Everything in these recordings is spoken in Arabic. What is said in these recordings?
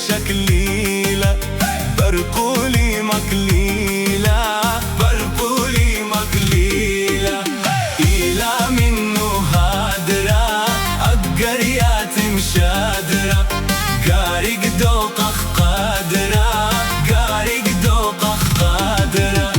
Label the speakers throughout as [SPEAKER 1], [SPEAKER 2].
[SPEAKER 1] شكليلة برقولي مقليلة برقولي مقليلة إلى منو هادرة أقريات مشادرة قارق دوقخ قادرة قارق دوقخ قادرة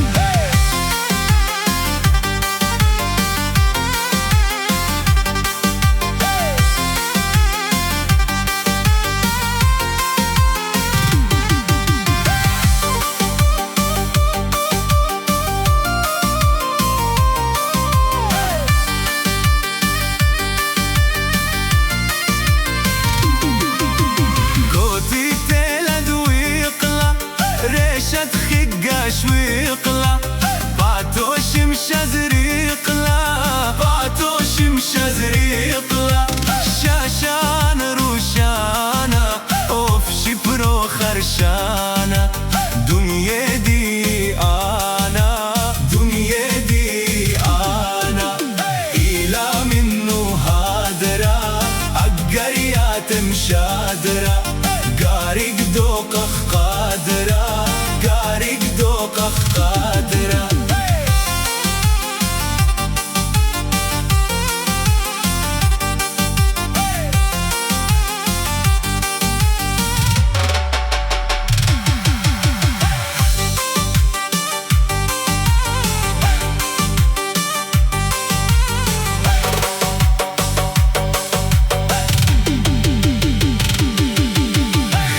[SPEAKER 1] شويقلا بعتوش مشازريقلا بعتوش مشازريقلا شاشان روشانا اوف شبرو خرشانا دنيا دي انا دنيا دي انا إلى منو هادرة أقريات مشادرة قارق دوقخ قادرة قارق دوقخ قادرة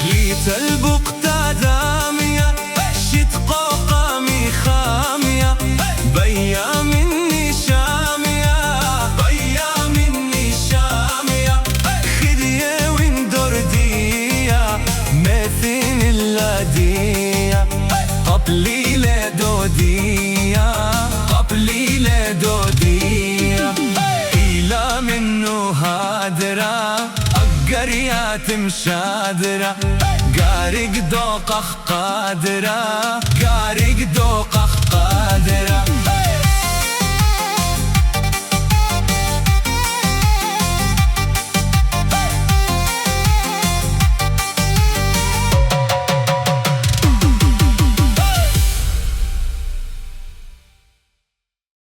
[SPEAKER 1] خليت البقطة دامية شتقو خامية بيا مني شامية بيا مني شامية خدية وندور دية مثل اللادية قبلي لدودية قبلي لدودية إلى منو هادرة أقريات مشادرة قارق دوقخ قادرة قارق دوقخ